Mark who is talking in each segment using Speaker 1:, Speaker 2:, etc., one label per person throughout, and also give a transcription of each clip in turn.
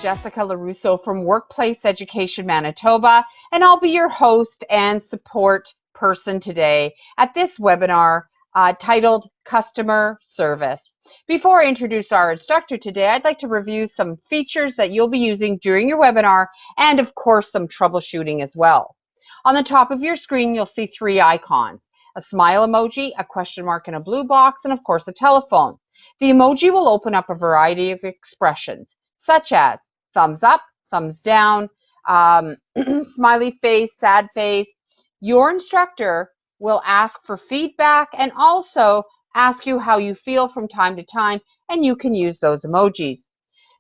Speaker 1: Jessica LaRusso from Workplace Education Manitoba, and I'll be your host and support person today at this webinar titled Customer Service. Before I introduce our instructor today, I'd like to review some features that you'll be using during your webinar and, of course, some troubleshooting as well. On the top of your screen, you'll see three icons: a smile emoji, a question mark, and a blue box, and, of course, a telephone. The emoji will open up a variety of expressions, such as thumbs up, thumbs down, smiley face, sad face. Your instructor will ask for feedback and also ask you how you feel from time to time, and you can use those emojis.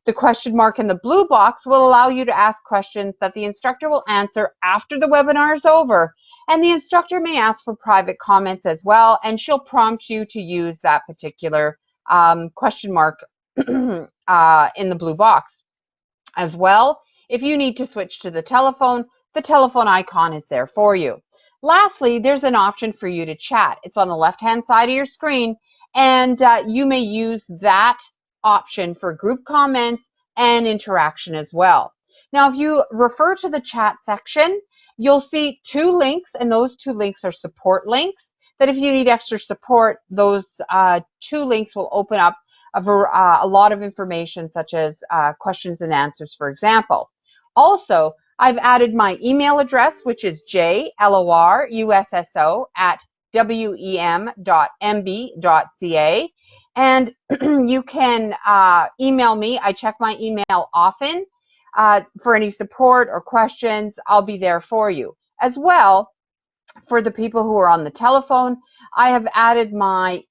Speaker 1: The question mark in the blue box will allow you to ask questions that the instructor will answer after the webinar is over, and the instructor may ask for private comments as well, and she'll prompt you to use that particular question mark in the blue box. As well, if you need to switch to the telephone icon is there for you. Lastly, there's an option for you to chat. It's on the left-hand side of your screen, and you may use that option for group comments and interaction as well. Now, if you refer to the chat section, you'll see two links, and those two links are support links, that if you need extra support, those two links will open up a lot of information, such as questions and answers, for example. Also, I've added my email address, which is jlorusso@wem.mb.ca, and you can email me. I check my email often for any support or questions. I'll be there for you. As well, for the people who are on the telephone, I have added my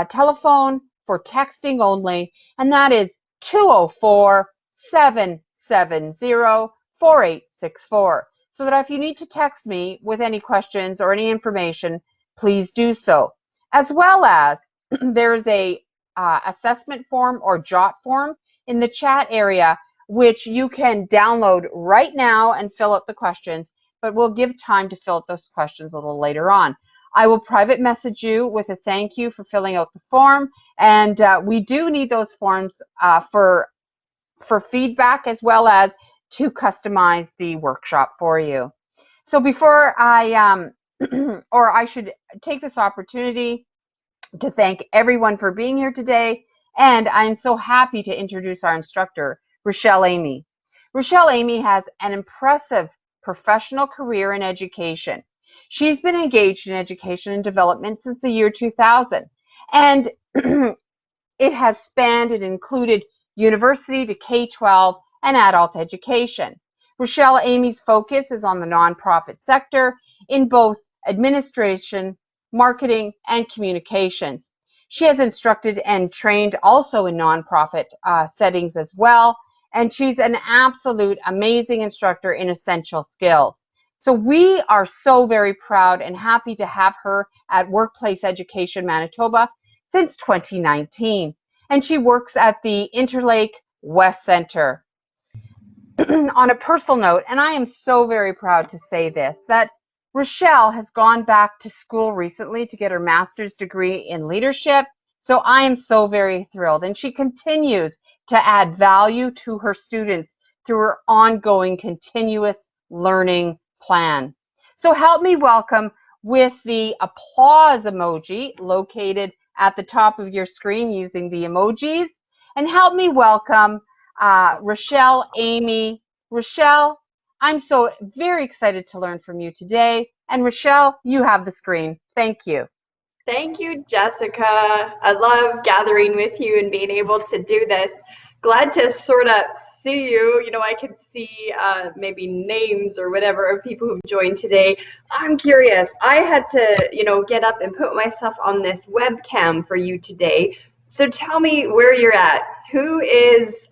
Speaker 1: telephone for texting only, and that is 204-770-4864, so that if you need to text me with any questions or any information, please do so. As well as there is a assessment form or JOT form in the chat area, which you can download right now and fill out the questions, but we'll give time to fill out those questions a little later on. I will private message you with a thank you for filling out the form, and we do need those forms for feedback, as well as to customize the workshop for you. So before I, or I should take this opportunity to thank everyone for being here today, and I'm so happy to introduce our instructor, Rochelle Amy. Rochelle Amy has an impressive professional career in education. She's been engaged in education and development since the year 2000, and it has spanned and included university to K-12 and adult education. Rochelle Amy's focus is on the nonprofit sector in both administration, marketing, and communications. She has instructed and trained also in nonprofit settings as well, and she's an absolute amazing instructor in essential skills. So we are so very proud and happy to have her at Workplace Education Manitoba since 2019. And she works at the Interlake West Centre. On a personal note, and I am so very proud to say this, that Rochelle has gone back to school recently to get her master's degree in leadership. So I am so very thrilled. And she continues to add value to her students through her ongoing continuous learning plan. So help me welcome, with the applause emoji located at the top of your screen using the emojis, and help me welcome Rochelle Amy. Rochelle, I'm so very excited to learn from you today. And Rochelle, you have the screen. Thank you.
Speaker 2: Thank you, Jessica. I love gathering with you and being able to do this. Glad to sort of see you. You know, I could see maybe names or whatever of people who've joined today. I'm curious. I had to, get up and put myself on this webcam for you today. So tell me where you're at. Who is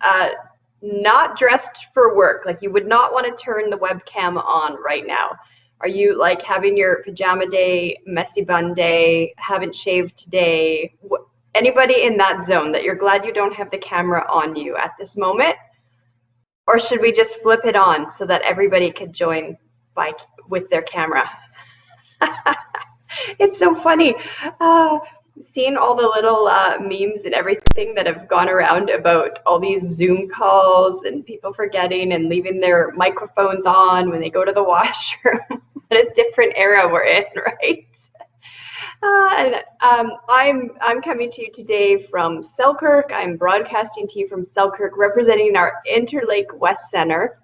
Speaker 2: not dressed for work? Like, you would not want to turn the webcam on right now. Are you like having your pajama day, messy bun day, haven't shaved today? Anybody in that zone that you're glad you don't have the camera on you at this moment? Or should we just flip it on so that everybody could join with their camera? It's so funny. seen all the little memes and everything that have gone around about all these Zoom calls and people forgetting and leaving their microphones on when they go to the washroom? What a different era we're in, right? I'm coming to you today from Selkirk. I'm broadcasting to you from Selkirk, representing our Interlake West Center.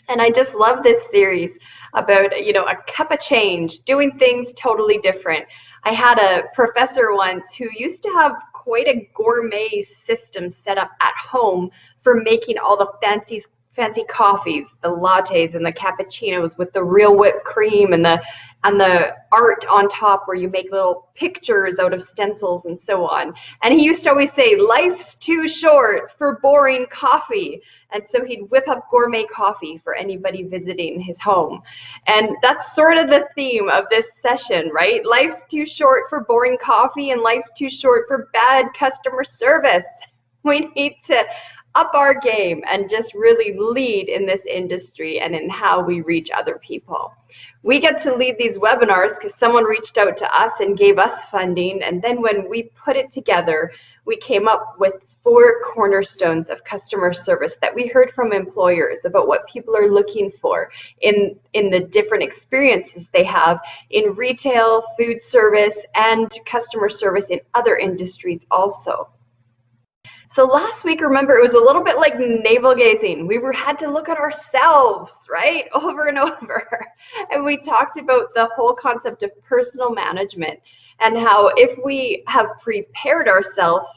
Speaker 2: And I just love this series about, you know, a cup of change, doing things totally different. I had a professor once who used to have quite a gourmet system set up at home for making all the fancy coffees, the lattes and the cappuccinos with the real whipped cream and the art on top where you make little pictures out of stencils and so on. And he used to always say, life's too short for boring coffee. And so he'd whip up gourmet coffee for anybody visiting his home. And that's sort of the theme of this session, right? Life's too short for boring coffee, and life's too short for bad customer service. We need to up our game and just really lead in this industry and in how we reach other people. We get to lead these webinars because someone reached out to us and gave us funding, and then when we put it together, we came up with 4 cornerstones of customer service that we heard from employers about what people are looking for in the different experiences they have in retail, food service, and customer service in other industries also. So last week, remember, it was a little bit like navel gazing. We had to look at ourselves, right, over and over. And we talked about the whole concept of personal management and how if we have prepared ourselves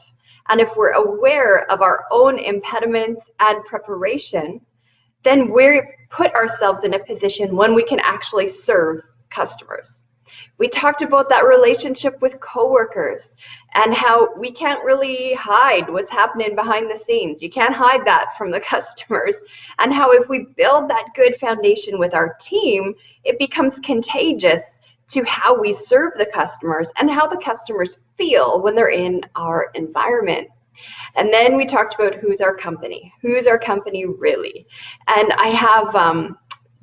Speaker 2: and if we're aware of our own impediments and preparation, then we put ourselves in a position when we can actually serve customers. We talked about that relationship with coworkers and how we can't really hide what's happening behind the scenes. You can't hide that from the customers. And how if we build that good foundation with our team, it becomes contagious to how we serve the customers and how the customers feel when they're in our environment. And then we talked about who's our company. Who's our company really? And I have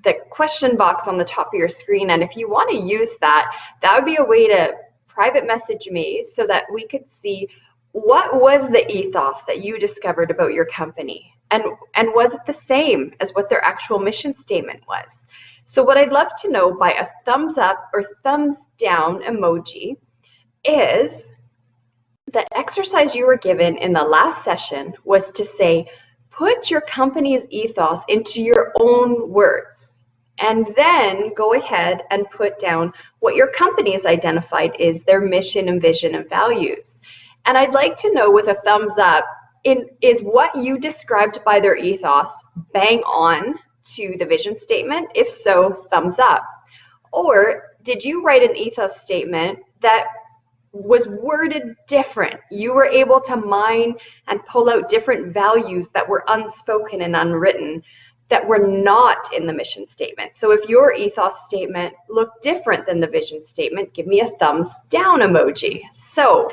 Speaker 2: the question box on the top of your screen, and if you want to use that, that would be a way to private message me so that we could see what was the ethos that you discovered about your company, and was it the same as what their actual mission statement was. So what I'd love to know by a thumbs up or thumbs down emoji is the exercise you were given in the last session was to say, put your company's ethos into your own words. And then go ahead and put down what your company has identified is their mission and vision and values. And I'd like to know with a thumbs up, is what you described by their ethos bang on to the vision statement? If so, thumbs up. Or did you write an ethos statement that was worded different? You were able to mine and pull out different values that were unspoken and unwritten, that were not in the mission statement. So if your ethos statement looked different than the vision statement, give me a thumbs down emoji. So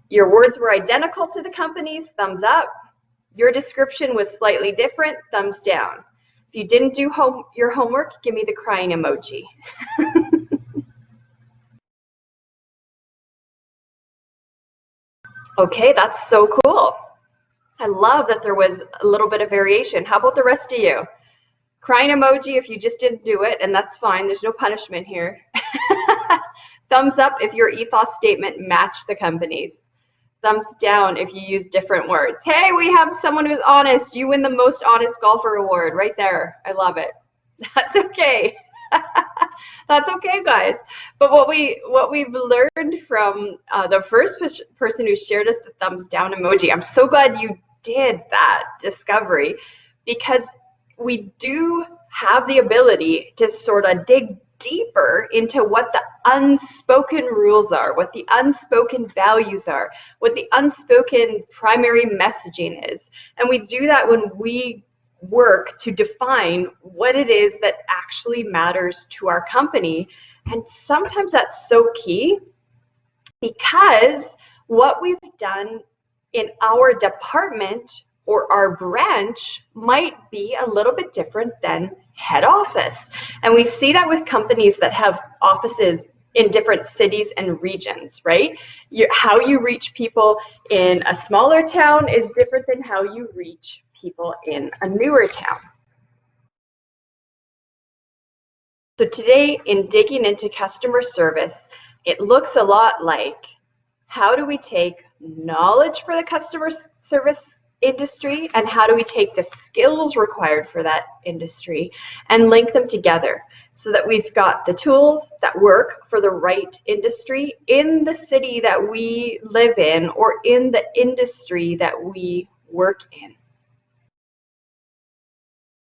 Speaker 2: your words were identical to the company's, thumbs up. Your description was slightly different, thumbs down. If you didn't do your homework, give me the crying emoji. Okay, that's so cool. I love that there was a little bit of variation. How about the rest of you? Crying emoji if you just didn't do it, and that's fine. There's no punishment here. Thumbs up if your ethos statement matched the company's. Thumbs down if you use different words. Hey, we have someone who's honest. You win the most honest golfer award right there. I love it. That's okay. That's okay, guys. But what we've learned from the first person who shared us the thumbs down emoji, I'm so glad you did that discovery, because we do have the ability to sort of dig deeper into what the unspoken rules are, what the unspoken values are, what the unspoken primary messaging is. And we do that when we work to define what it is that actually matters to our company. And sometimes that's so key, because what we've done in our department or our branch might be a little bit different than head office. And we see that with companies that have offices in different cities and regions, right? How you reach people in a smaller town is different than how you reach people in a newer town. So today, in digging into customer service, it looks a lot like, how do we take knowledge for the customer service industry and how do we take the skills required for that industry and link them together so that we've got the tools that work for the right industry in the city that we live in or in the industry that we work in.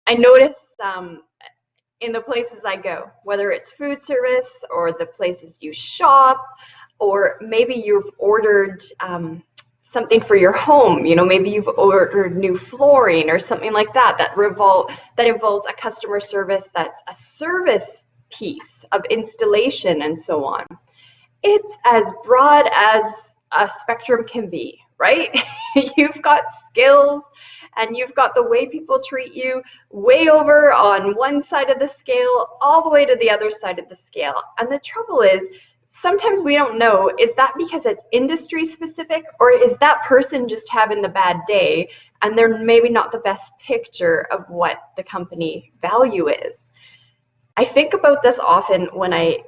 Speaker 2: I notice in the places I go, whether it's food service or the places you shop, or maybe you've ordered something for your home, you know, maybe you've ordered new flooring or something like that, that involves a customer service that's a service piece of installation and so on. It's as broad as a spectrum can be, right? You've got skills and you've got the way people treat you way over on one side of the scale all the way to the other side of the scale. And the trouble is, sometimes we don't know, is that because it's industry specific or is that person just having the bad day and they're maybe not the best picture of what the company value is? I think about this often when I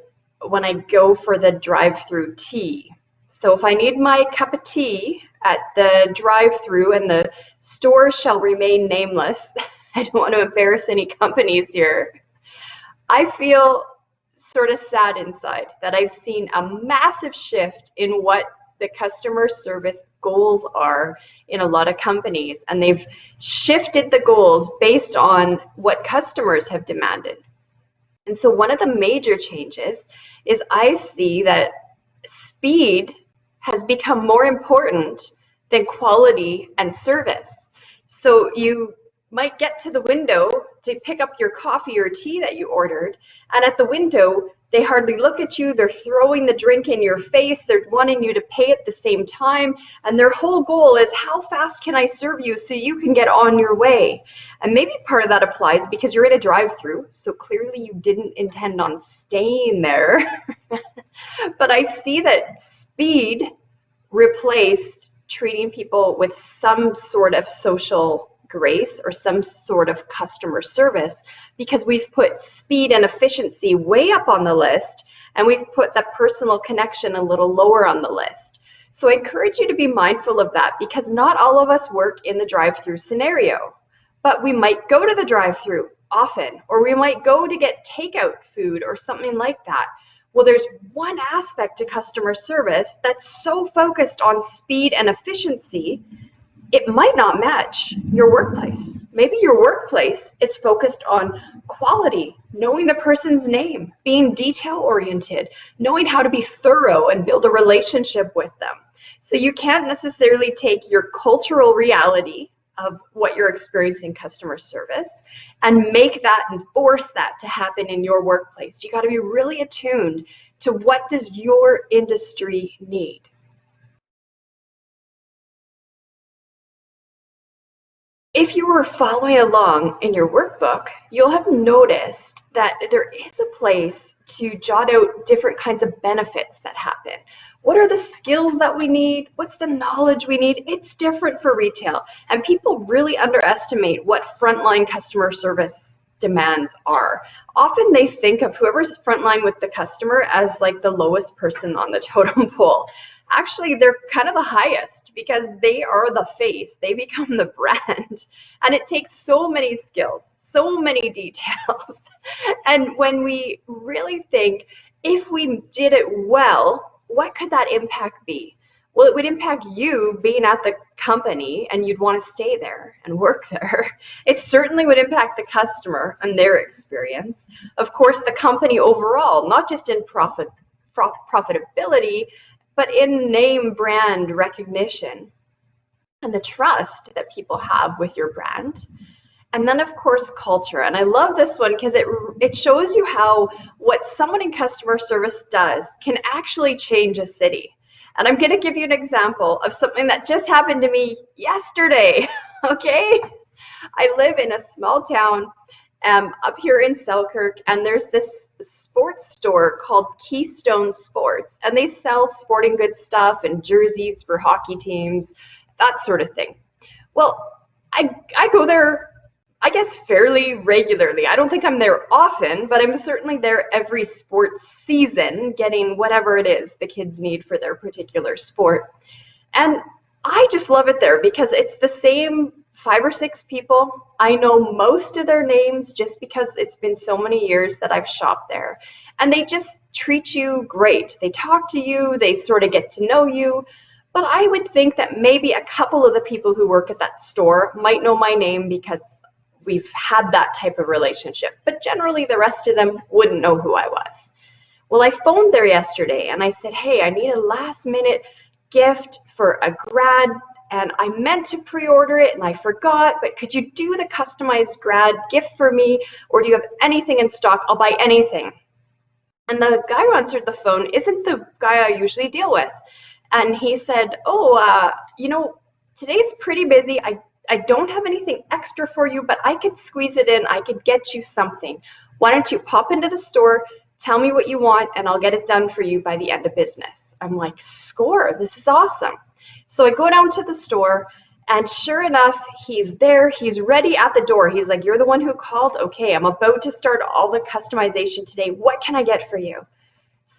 Speaker 2: go for the drive-through tea. So if I need my cup of tea at the drive-through, and the store shall remain nameless, I don't want to embarrass any companies here, I feel sort of sad inside that I've seen a massive shift in what the customer service goals are in a lot of companies, and they've shifted the goals based on what customers have demanded. And so one of the major changes is I see that speed has become more important than quality and service. So you might get to the window to pick up your coffee or tea that you ordered, and at the window, they hardly look at you, they're throwing the drink in your face, they're wanting you to pay at the same time, and their whole goal is, how fast can I serve you so you can get on your way? And maybe part of that applies because you're in a drive-through, so clearly you didn't intend on staying there. But I see that speed replaced treating people with some sort of social grace or some sort of customer service, because we've put speed and efficiency way up on the list and we've put that personal connection a little lower on the list. So I encourage you to be mindful of that, because not all of us work in the drive-through scenario, but we might go to the drive-through often, or we might go to get takeout food or something like that. Well, there's one aspect to customer service that's so focused on speed and efficiency, it might not match your workplace. Maybe your workplace is focused on quality, knowing the person's name, being detail-oriented, knowing how to be thorough and build a relationship with them. So you can't necessarily take your cultural reality of what you're experiencing in customer service and make that and force that to happen in your workplace. You got to be really attuned to what does your industry need. If you were following along in your workbook, you'll have noticed that there is a place to jot out different kinds of benefits that happen. What are the skills that we need? What's the knowledge we need? It's different for retail, and people really underestimate what frontline customer service demands are. Often they think of whoever's frontline with the customer as like the lowest person on the totem pole. Actually, they're kind of the highest because they are the face. They become the brand. And it takes so many skills, so many details. And when we really think, if we did it well, what could that impact be? Well, it would impact you being at the company and you'd want to stay there and work there. It certainly would impact the customer and their experience. Of course, the company overall, not just in profitability, but in name brand recognition and the trust that people have with your brand. And then, of course, culture. And I love this one because it shows you how what someone in customer service does can actually change a city. And I'm going to give you an example of something that just happened to me yesterday, okay? I live in a small town, up here in Selkirk, and there's this sports store called Keystone Sports, and they sell sporting goods stuff and jerseys for hockey teams, that sort of thing. Well, I go there, I guess, fairly regularly. I don't think I'm there often, but I'm certainly there every sports season getting whatever it is the kids need for their particular sport. And I just love it there because it's the same 5 or 6 people. I know most of their names just because it's been so many years that I've shopped there. And they just treat you great. They talk to you, they sort of get to know you. But I would think that maybe a couple of the people who work at that store might know my name because we've had that type of relationship. But generally the rest of them wouldn't know who I was. Well, I phoned there yesterday and I said, hey, I need a last minute gift for a grad, and I meant to pre-order it and I forgot, but could you do the customized grad gift for me, or do you have anything in stock? I'll buy anything. And the guy who answered the phone isn't the guy I usually deal with. And he said, today's pretty busy. I don't have anything extra for you, but I could squeeze it in. I could get you something. Why don't you pop into the store, tell me what you want, and I'll get it done for you by the end of business. I'm like, score, this is awesome. So I go down to the store, and sure enough, he's there. He's ready at the door. He's like, you're the one who called? Okay, I'm about to start all the customization today. What can I get for you?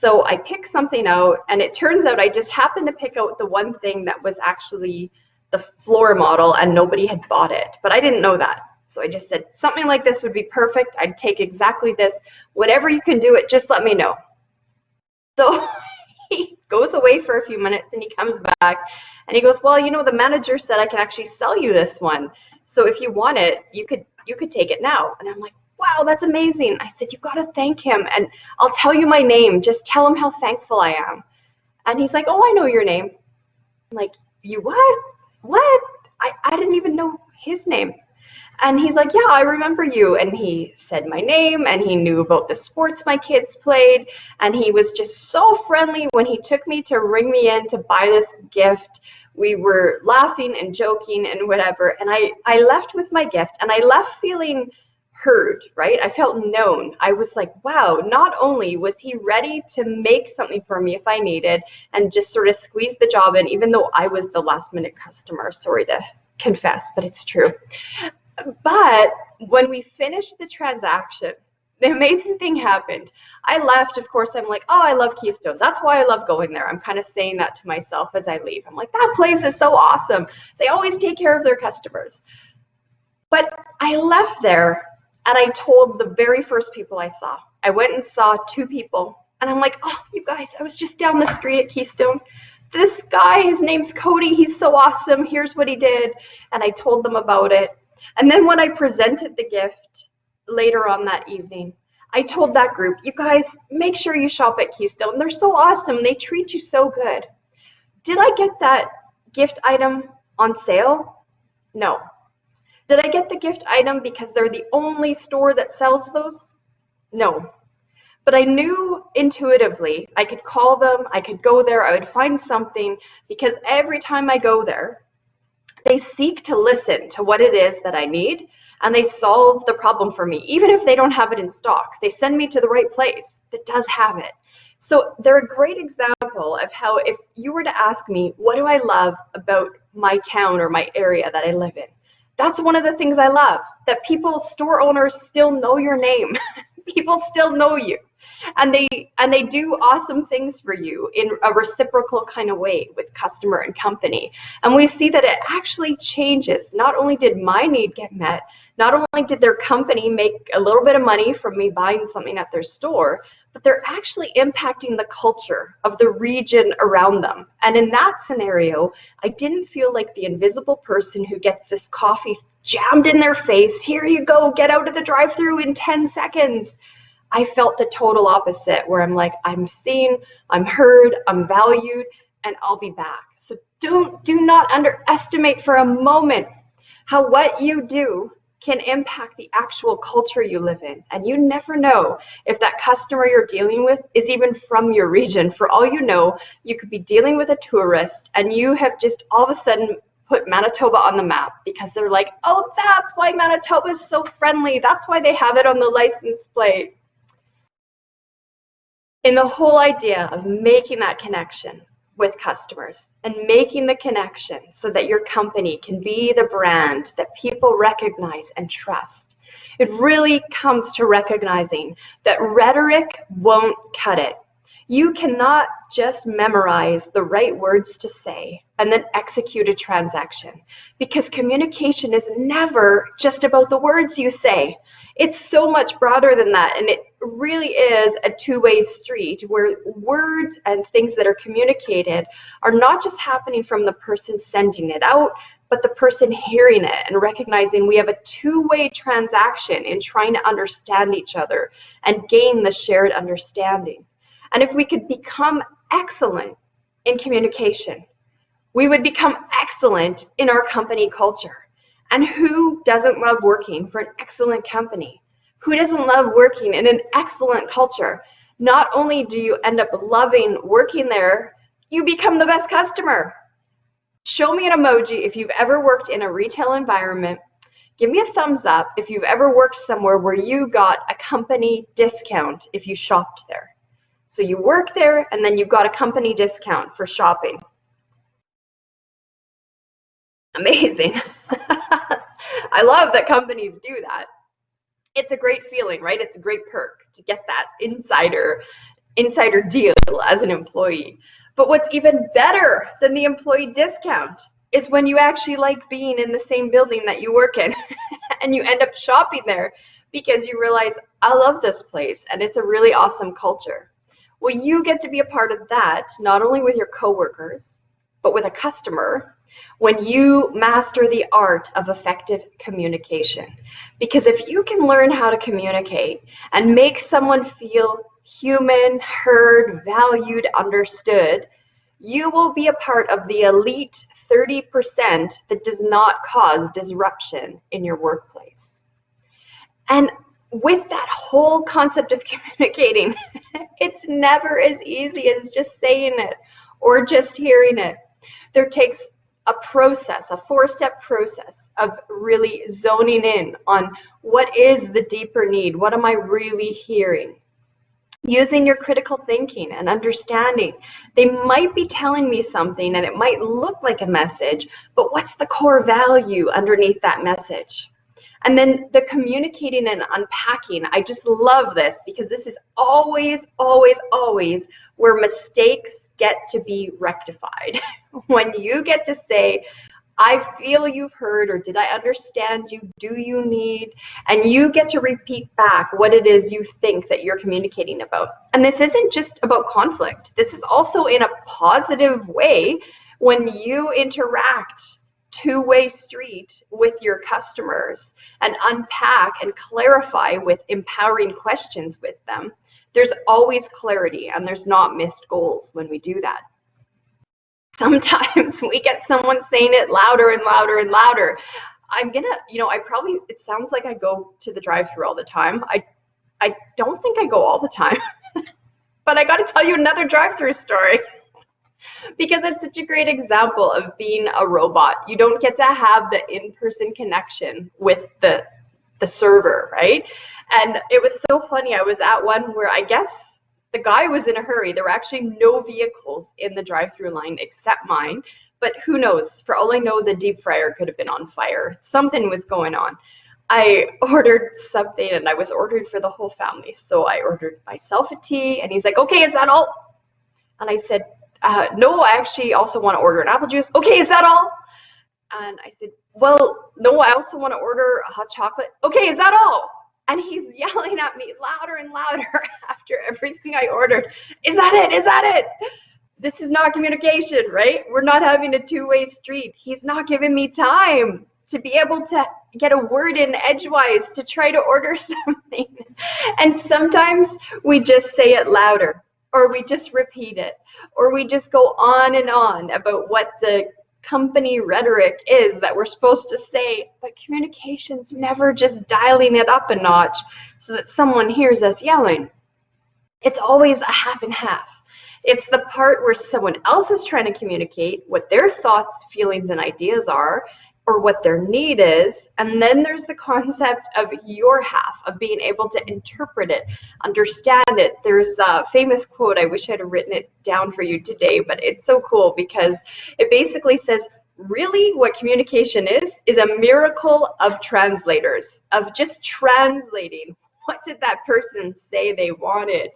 Speaker 2: So I pick something out, and it turns out I just happened to pick out the one thing that was actually the floor model, and nobody had bought it. But I didn't know that. So I just said, something like this would be perfect. I'd take exactly this. Whatever you can do it, just let me know. So he goes away for a few minutes, and he comes back, and he goes, well, the manager said I can actually sell you this one. So if you want it, you could take it now. And I'm like, wow, that's amazing. I said, you've got to thank him, and I'll tell you my name. Just tell him how thankful I am. And he's like, oh, I know your name. I'm like, you what? What? I didn't even know his name. And he's like, yeah, I remember you. And he said my name, and he knew about the sports my kids played. And he was just so friendly when he took me to ring me in to buy this gift. We were laughing and joking and whatever. And I left with my gift, and I left feeling heard, right? I felt known. I was like, wow, not only was he ready to make something for me if I needed and just sort of squeeze the job in, even though I was the last minute customer, sorry to confess, but it's true. But when we finished the transaction, the amazing thing happened. I left, of course, I'm like, oh, I love Keystone. That's why I love going there. I'm kind of saying that to myself as I leave. I'm like, that place is so awesome. They always take care of their customers. But I left there, and I told the very first people I saw. I went and saw 2 people, and I'm like, oh, you guys, I was just down the street at Keystone. This guy, his name's Cody. He's so awesome. Here's what he did. And I told them about it. And then when I presented the gift later on that evening, I told that group, you guys, make sure you shop at Keystone. They're so awesome. They treat you so good. Did I get that gift item on sale? No. Did I get the gift item because they're the only store that sells those? No. But I knew intuitively I could call them, I could go there, I would find something, because every time I go there, they seek to listen to what it is that I need, and they solve the problem for me. Even if they don't have it in stock, they send me to the right place that does have it. So they're a great example of how, if you were to ask me, what do I love about my town or my area that I live in? That's one of the things I love, that people, store owners, still know your name. People still know you. And they do awesome things for you in a reciprocal kind of way with customer and company. And we see that it actually changes. Not only did my need get met, not only did their company make a little bit of money from me buying something at their store, but they're actually impacting the culture of the region around them. And in that scenario, I didn't feel like the invisible person who gets this coffee jammed in their face. Here you go, get out of the drive-thru in 10 seconds. I felt the total opposite, where I'm like, I'm seen, I'm heard, I'm valued, and I'll be back. So do not underestimate for a moment how what you do can impact the actual culture you live in. And you never know if that customer you're dealing with is even from your region. For all you know, you could be dealing with a tourist, and you have just all of a sudden put Manitoba on the map because they're like, oh, that's why Manitoba is so friendly. That's why they have it on the license plate. In the whole idea of making that connection with customers and making the connection so that your company can be the brand that people recognize and trust, it really comes to recognizing that rhetoric won't cut it. You cannot just memorize the right words to say and then execute a transaction, because communication is never just about the words you say. It's so much broader than that, and it really is a two-way street where words and things that are communicated are not just happening from the person sending it out, but the person hearing it and recognizing we have a two-way transaction in trying to understand each other and gain the shared understanding. And if we could become excellent in communication, we would become excellent in our company culture. And who doesn't love working for an excellent company? Who doesn't love working in an excellent culture? Not only do you end up loving working there, you become the best customer. Show me an emoji if you've ever worked in a retail environment. Give me a thumbs up if you've ever worked somewhere where you got a company discount if you shopped there. So you work there and then you've got a company discount for shopping. Amazing. I love that companies do that. It's a great feeling, right? It's a great perk to get that insider deal as an employee. But what's even better than the employee discount is when you actually like being in the same building that you work in and you end up shopping there because you realize, I love this place and it's a really awesome culture. Well, you get to be a part of that, not only with your coworkers, but with a customer, when you master the art of effective communication. Because if you can learn how to communicate and make someone feel human, heard, valued, understood, you will be a part of the elite 30% that does not cause disruption in your workplace. And with that whole concept of communicating, it's never as easy as just saying it or just hearing it. There takes a process, a 4-step process of really zoning in on what is the deeper need, what am I really hearing? Using your critical thinking and understanding. They might be telling me something and it might look like a message, but what's the core value underneath that message? And then the communicating and unpacking, I just love this because this is always, always, always where mistakes get to be rectified. When you get to say, I feel you've heard, or did I understand you? Do you need? And you get to repeat back what it is you think that you're communicating about. And this isn't just about conflict. This is also in a positive way when you interact two-way street with your customers and unpack and clarify with empowering questions with them. There's always clarity and there's not missed goals when we do that. Sometimes we get someone saying it louder and louder and louder. It sounds like I go to the drive-thru all the time. I don't think I go all the time, but I got to tell you another drive-thru story because it's such a great example of being a robot. You don't get to have the in-person connection with the server, right? And it was so funny. I was at one where I guess the guy was in a hurry. There were actually no vehicles in the drive-thru line except mine, but who knows? For all I know, the deep fryer could have been on fire. Something was going on. I ordered something and I was ordered for the whole family. So I ordered myself a tea and he's like, okay, is that all? And I said, no, I actually also want to order an apple juice. Okay, is that all? And I said, well, no, I also want to order a hot chocolate. Okay, is that all? And he's yelling at me louder and louder after everything I ordered. Is that it? Is that it? This is not communication, right? We're not having a two-way street. He's not giving me time to be able to get a word in edgewise to try to order something. And sometimes we just say it louder, or we just repeat it, or we just go on and on about what the company rhetoric is that we're supposed to say, but communication's never just dialing it up a notch so that someone hears us yelling. It's always a half and half. It's the part where someone else is trying to communicate what their thoughts, feelings, and ideas are, or what their need is. And then there's the concept of your half, of being able to interpret it, understand it. There's a famous quote, I wish I had written it down for you today, but it's so cool because it basically says, really what communication is a miracle of translators, of just translating. What did that person say they wanted?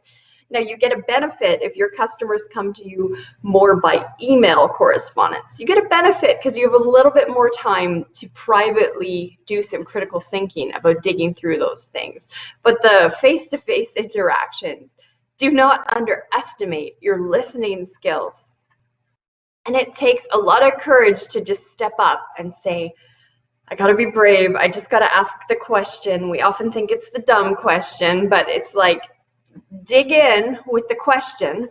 Speaker 2: Now, you get a benefit if your customers come to you more by email correspondence. You get a benefit because you have a little bit more time to privately do some critical thinking about digging through those things. But the face-to-face interactions, do not underestimate your listening skills. And it takes a lot of courage to just step up and say, I gotta be brave. I just gotta ask the question. We often think it's the dumb question, but it's like, dig in with the questions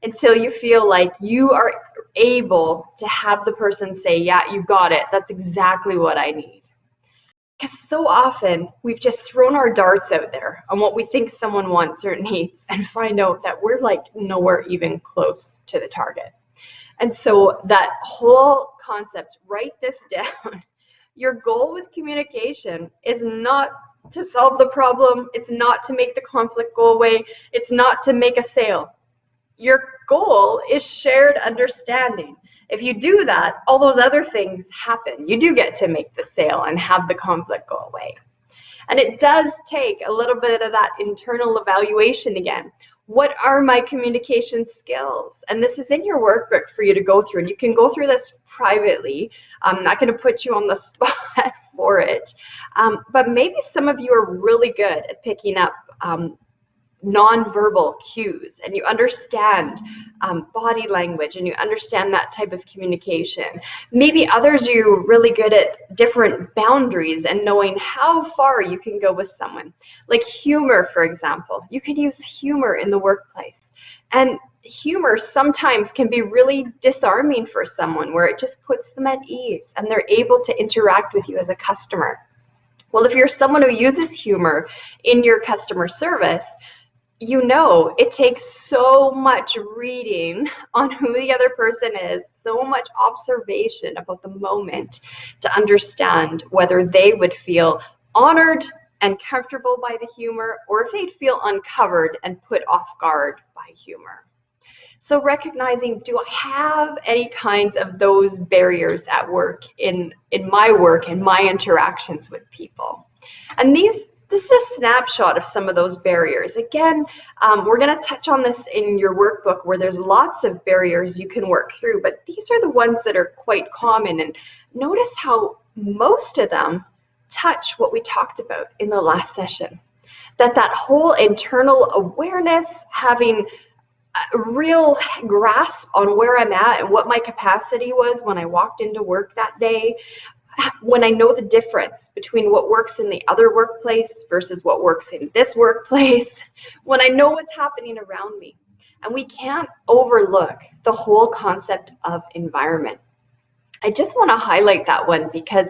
Speaker 2: until you feel like you are able to have the person say, yeah, you got it. That's exactly what I need. Because so often we've just thrown our darts out there on what we think someone wants or needs and find out that we're like nowhere even close to the target. And so that whole concept, write this down. Your goal with communication is not to solve the problem. It's not to make the conflict go away. It's not to make a sale. Your goal is shared understanding. If you do that, all those other things happen. You do get to make the sale and have the conflict go away. And it does take a little bit of that internal evaluation again. What are my communication skills? And this is in your workbook for you to go through. And you can go through this privately. I'm not going to put you on the spot for it. But maybe some of you are really good at picking up nonverbal cues, and you understand body language, and you understand that type of communication. Maybe others, you're really good at different boundaries and knowing how far you can go with someone. Like humor, for example. You can use humor in the workplace. And humor sometimes can be really disarming for someone, where it just puts them at ease and they're able to interact with you as a customer. Well, if you're someone who uses humor in your customer service, you know it takes so much reading on who the other person is, so much observation about the moment to understand whether they would feel honored and comfortable by the humor, or if they'd feel uncovered and put off guard by humor. So recognizing, do I have any kinds of those barriers at work, in my work, in my interactions with people? And this is a snapshot of some of those barriers. Again, we're going to touch on this in your workbook, where there's lots of barriers you can work through, but these are the ones that are quite common. And notice how most of them touch what we talked about in the last session. That whole internal awareness, having a real grasp on where I'm at and what my capacity was when I walked into work that day, when I know the difference between what works in the other workplace versus what works in this workplace, when I know what's happening around me. And we can't overlook the whole concept of environment. I just want to highlight that one, because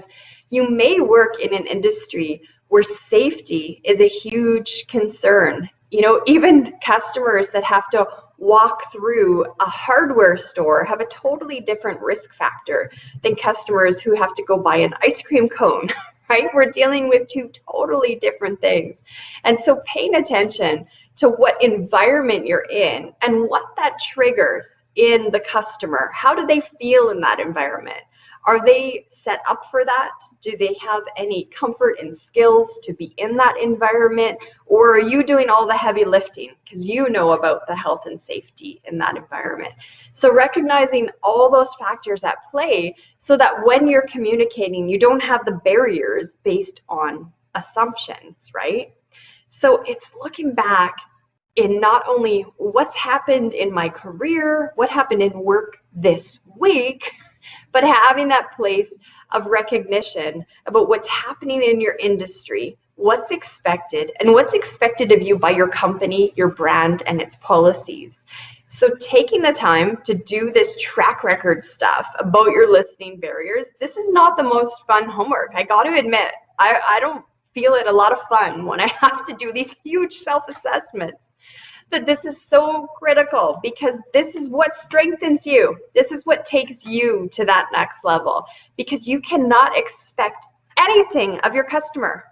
Speaker 2: you may work in an industry where safety is a huge concern. You know, even customers that have to walk through a hardware store have a totally different risk factor than customers who have to go buy an ice cream cone, right? We're dealing with two totally different things. And so paying attention to what environment you're in and what that triggers in the customer. How do they feel in that environment? Are they set up for that? Do they have any comfort and skills to be in that environment? Or are you doing all the heavy lifting because you know about the health and safety in that environment? So recognizing all those factors at play, so that when you're communicating, you don't have the barriers based on assumptions, right? So it's looking back in not only what's happened in my career, what happened in work this week, but having that place of recognition about what's happening in your industry, what's expected, and what's expected of you by your company, your brand, and its policies. So taking the time to do this track record stuff about your listening barriers, this is not the most fun homework. I got to admit, I don't feel it a lot of fun when I have to do these huge self-assessments. that this is so critical, because this is what strengthens you. This is what takes you to that next level, because you cannot expect anything of your customer.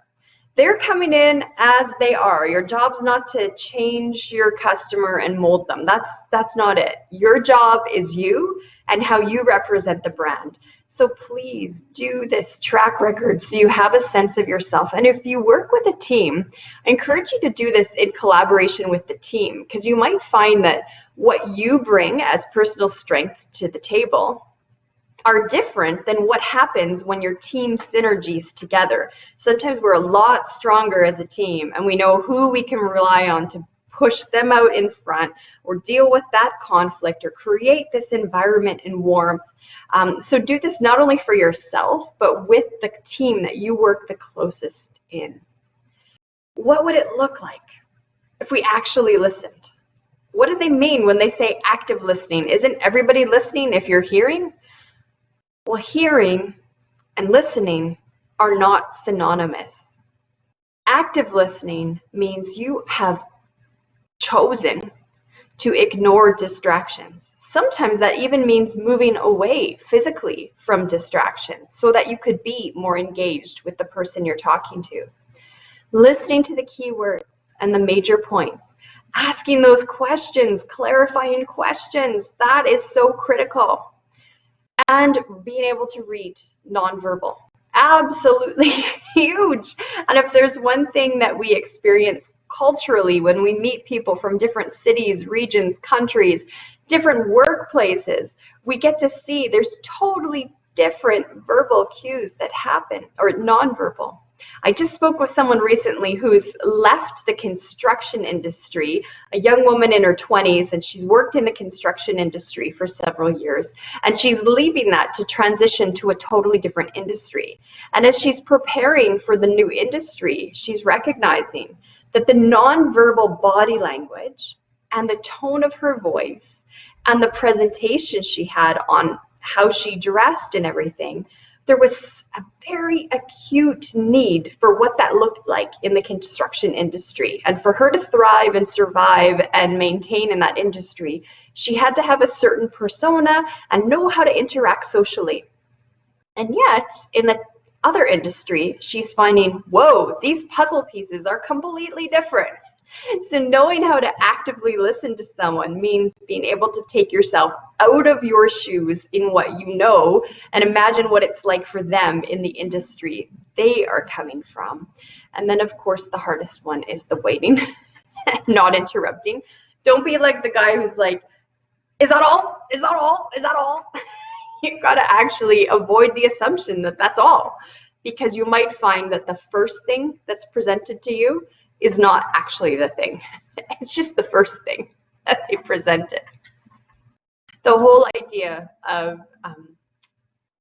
Speaker 2: They're coming in as they are. Your job's not to change your customer and mold them. That's not it. Your job is you and how you represent the brand. So please do this track record so you have a sense of yourself. And if you work with a team, I encourage you to do this in collaboration with the team, because you might find that what you bring as personal strength to the table are different than what happens when your team synergies together. Sometimes we're a lot stronger as a team, and we know who we can rely on to push them out in front, or deal with that conflict, or create this environment and warmth. So do this not only for yourself, but with the team that you work the closest in. What would it look like if we actually listened? What do they mean when they say active listening? Isn't everybody listening if you're hearing? Well, hearing and listening are not synonymous. Active listening means you have chosen to ignore distractions. Sometimes that even means moving away physically from distractions so that you could be more engaged with the person you're talking to. Listening to the keywords and the major points, asking those questions, clarifying questions, that is so critical. And being able to read nonverbal, absolutely huge. And if there's one thing that we experience culturally when we meet people from different cities, regions, countries, different workplaces, we get to see there's totally different verbal cues that happen, or nonverbal. I just spoke with someone recently who's left the construction industry, a young woman in her 20s, and she's worked in the construction industry for several years, and she's leaving that to transition to a totally different industry. And as she's preparing for the new industry, she's recognizing that the nonverbal body language and the tone of her voice and the presentation she had on how she dressed and everything, there was a very acute need for what that looked like in the construction industry. And for her to thrive and survive and maintain in that industry, she had to have a certain persona and know how to interact socially. And yet, in the other industry, she's finding, whoa, these puzzle pieces are completely different. So knowing how to actively listen to someone means being able to take yourself out of your shoes in what you know and imagine what it's like for them in the industry they are coming from. And then, of course, the hardest one is the waiting, not interrupting. Don't be like the guy who's like, is that all? Is that all? Is that all? You've got to actually avoid the assumption that that's all, because you might find that the first thing that's presented to you is not actually the thing. It's just the first thing that they presented. The whole idea of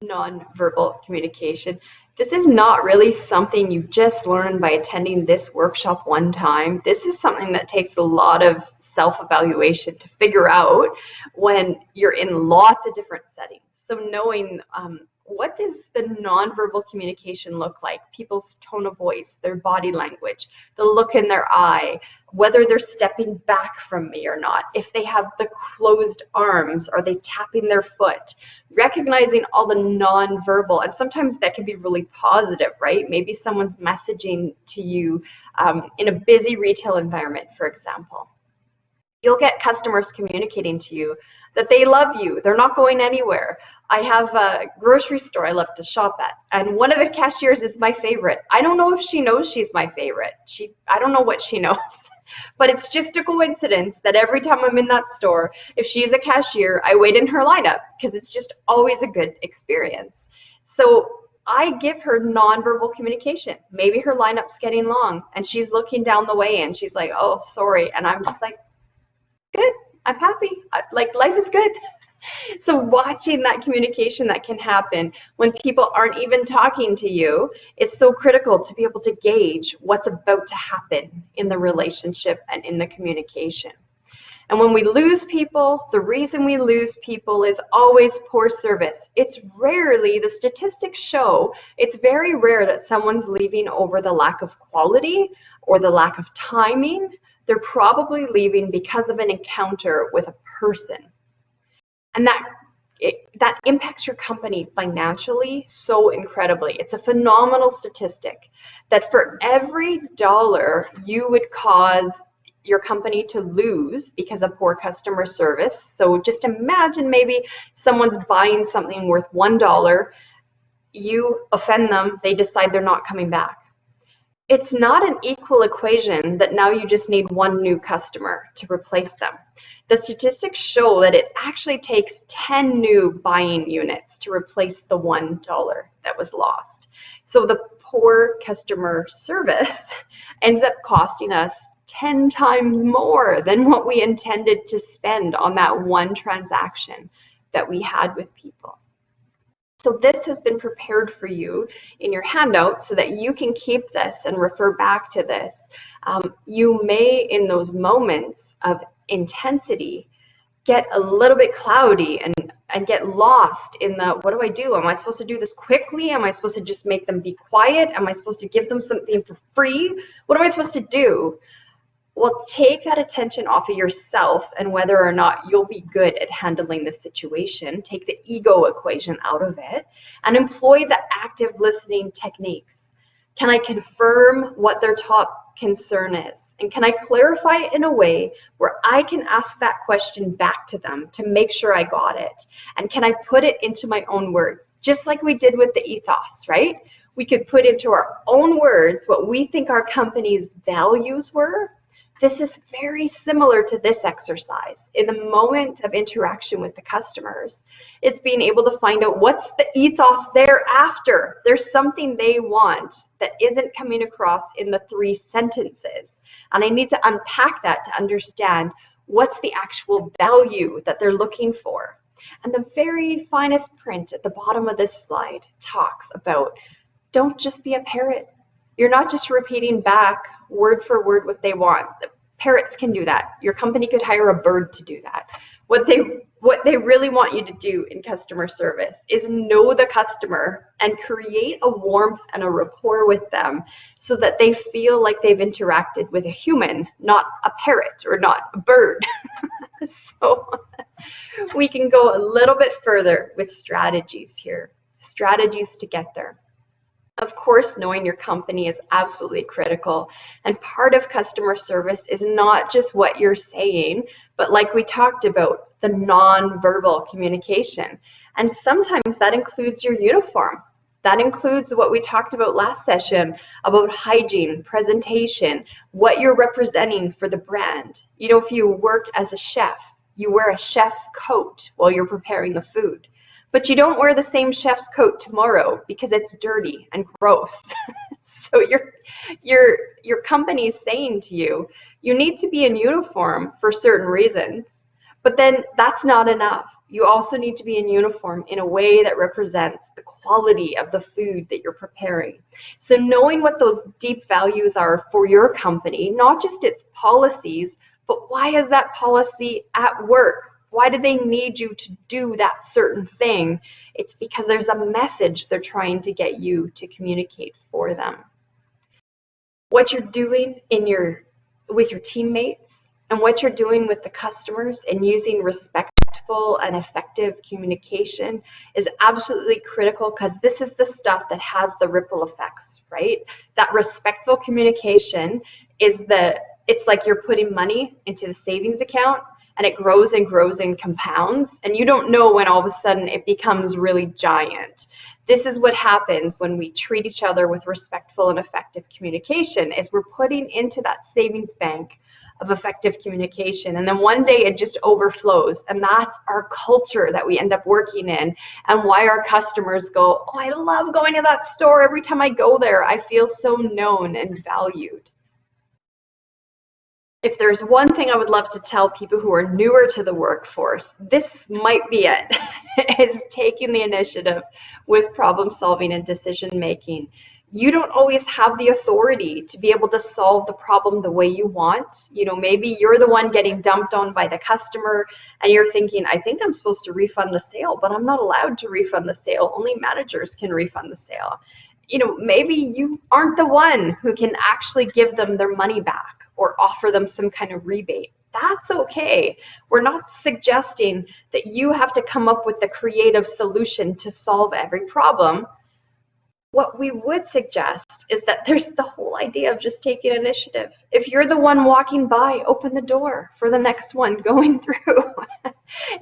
Speaker 2: nonverbal communication, this is not really something you just learn by attending this workshop one time. This is something that takes a lot of self-evaluation to figure out when you're in lots of different settings. So knowing what does the nonverbal communication look like? People's tone of voice, their body language, the look in their eye, whether they're stepping back from me or not. If they have the closed arms, are they tapping their foot? Recognizing all the nonverbal, and sometimes that can be really positive, right? Maybe someone's messaging to you in a busy retail environment, for example. You'll get customers communicating to you that they love you, they're not going anywhere. I have a grocery store I love to shop at, and one of the cashiers is my favorite. I don't know if she knows she's my favorite. I don't know what she knows, but it's just a coincidence that every time I'm in that store, if she's a cashier, I wait in her lineup, because it's just always a good experience. So I give her nonverbal communication. Maybe her lineup's getting long, and she's looking down the way, and she's like, oh, sorry, and I'm just like, good, I'm happy, like life is good. So watching that communication that can happen when people aren't even talking to you is so critical to be able to gauge what's about to happen in the relationship and in the communication. And when we lose people, the reason we lose people is always poor service. It's rarely, the statistics show, it's very rare that someone's leaving over the lack of quality or the lack of timing. they're probably leaving because of an encounter with a person. And that impacts your company financially so incredibly. It's a phenomenal statistic that for every dollar you would cause your company to lose because of poor customer service. So just imagine maybe someone's buying something worth $1, you offend them, they decide they're not coming back. It's not an equal equation that now you just need one new customer to replace them. The statistics show that it actually takes 10 new buying units to replace the $1 that was lost. So the poor customer service ends up costing us 10 times more than what we intended to spend on that one transaction that we had with people. So this has been prepared for you in your handout so that you can keep this and refer back to this. You may, in those moments of intensity, get a little bit cloudy and get lost in the, what do I do? Am I supposed to do this quickly? Am I supposed to just make them be quiet? Am I supposed to give them something for free? What am I supposed to do? Well, take that attention off of yourself and whether or not you'll be good at handling the situation. Take the ego equation out of it and employ the active listening techniques. Can I confirm what their top concern is? And can I clarify it in a way where I can ask that question back to them to make sure I got it? And can I put it into my own words? Just like we did with the ethos, right? We could put into our own words what we think our company's values were. This is very similar to this exercise. In the moment of interaction with the customers, it's being able to find out what's the ethos they're after. There's something they want that isn't coming across in the 3 sentences. And I need to unpack that to understand what's the actual value that they're looking for. And the very finest print at the bottom of this slide talks about, don't just be a parrot. You're not just repeating back word for word what they want. Parrots can do that. Your company could hire a bird to do that. What they really want you to do in customer service is know the customer and create a warmth and a rapport with them so that they feel like they've interacted with a human, not a parrot or not a bird. So we can go a little bit further with strategies here, strategies to get there. Of course, knowing your company is absolutely critical. And part of customer service is not just what you're saying, but like we talked about, the non-verbal communication. And sometimes that includes your uniform. That includes what we talked about last session about hygiene, presentation, what you're representing for the brand. You know, if you work as a chef, you wear a chef's coat while you're preparing the food. But you don't wear the same chef's coat tomorrow because it's dirty and gross. So your company is saying to you, you need to be in uniform for certain reasons, but then that's not enough. You also need to be in uniform in a way that represents the quality of the food that you're preparing. So knowing what those deep values are for your company, not just its policies, but why is that policy at work? Why do they need you to do that certain thing? It's because there's a message they're trying to get you to communicate for them. What you're doing with your teammates and what you're doing with the customers and using respectful and effective communication is absolutely critical because this is the stuff that has the ripple effects, right? That respectful communication is it's like you're putting money into the savings account and it grows and grows and compounds, and you don't know when all of a sudden it becomes really giant. This is what happens when we treat each other with respectful and effective communication, is we're putting into that savings bank of effective communication, and then one day it just overflows, and that's our culture that we end up working in, and why our customers go, oh, I love going to that store. Every time I go there, I feel so known and valued. If there's one thing I would love to tell people who are newer to the workforce, this might be it, is taking the initiative with problem solving and decision making. You don't always have the authority to be able to solve the problem the way you want. You know, maybe you're the one getting dumped on by the customer and you're thinking, I think I'm supposed to refund the sale, but I'm not allowed to refund the sale. Only managers can refund the sale. maybe you aren't the one who can actually give them their money back or offer them some kind of rebate. That's okay. We're not suggesting that you have to come up with the creative solution to solve every problem. What we would suggest is that there's the whole idea of just taking initiative. If you're the one walking by, open the door for the next one going through.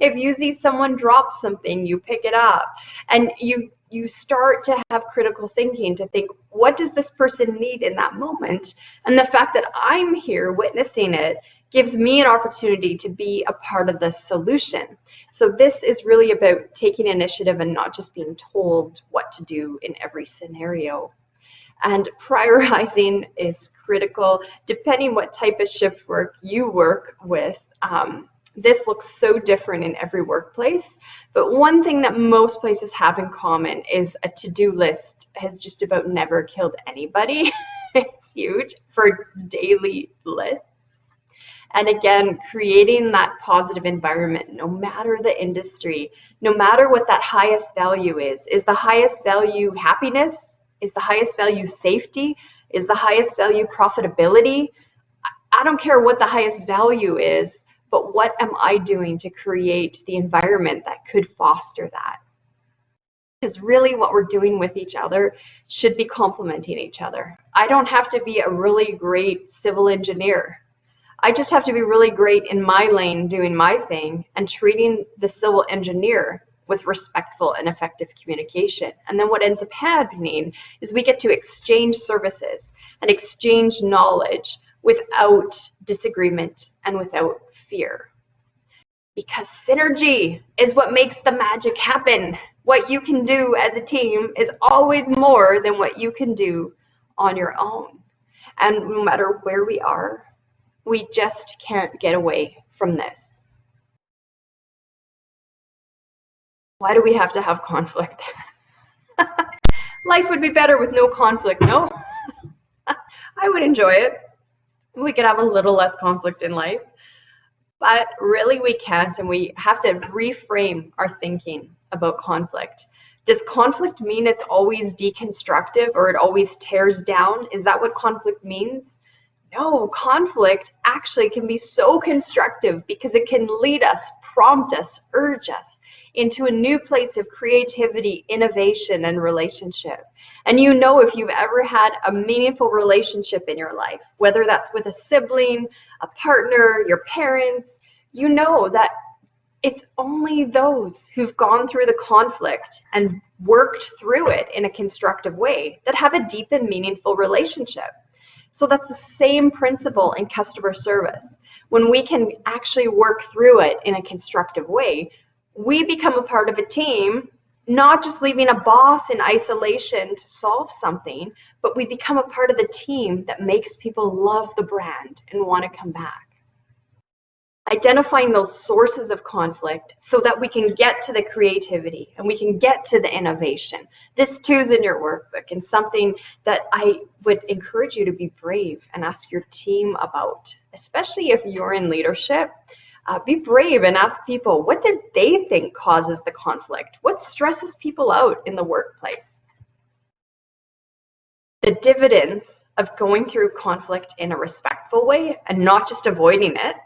Speaker 2: If you see someone drop something, you pick it up, and you start to have critical thinking to think, what does this person need in that moment? And the fact that I'm here witnessing it gives me an opportunity to be a part of the solution. So this is really about taking initiative and not just being told what to do in every scenario. And prioritizing is critical, depending what type of shift work you work with. This looks so different in every workplace, but one thing that most places have in common is a to-do list has just about never killed anybody. It's huge for daily lists. And again, creating that positive environment, no matter the industry, no matter what that highest value is the highest value happiness? Is the highest value safety? Is the highest value profitability? I don't care what the highest value is, but what am I doing to create the environment that could foster that? Because really what we're doing with each other should be complementing each other. I don't have to be a really great civil engineer. I just have to be really great in my lane doing my thing and treating the civil engineer with respectful and effective communication. And then what ends up happening is we get to exchange services and exchange knowledge without disagreement and without fear. Because synergy is what makes the magic happen. What you can do as a team is always more than what you can do on your own. And no matter where we are, we just can't get away from this. Why do we have to have conflict? Life would be better with no conflict, no? I would enjoy it. We could have a little less conflict in life. But really we can't, and we have to reframe our thinking about conflict. Does conflict mean it's always deconstructive or it always tears down? Is that what conflict means? No, conflict actually can be so constructive because it can lead us, prompt us, urge us into a new place of creativity, innovation, and relationship. And if you've ever had a meaningful relationship in your life, whether that's with a sibling, a partner, your parents, you know that it's only those who've gone through the conflict and worked through it in a constructive way that have a deep and meaningful relationship. So that's the same principle in customer service. When we can actually work through it in a constructive way, we become a part of a team, not just leaving a boss in isolation to solve something, but we become a part of the team that makes people love the brand and want to come back. Identifying those sources of conflict so that we can get to the creativity and we can get to the innovation. This too is in your workbook and something that I would encourage you to be brave and ask your team about, especially if you're in leadership. Be brave and ask people, what did they think causes the conflict? What stresses people out in the workplace? The dividends of going through conflict in a respectful way and not just avoiding it,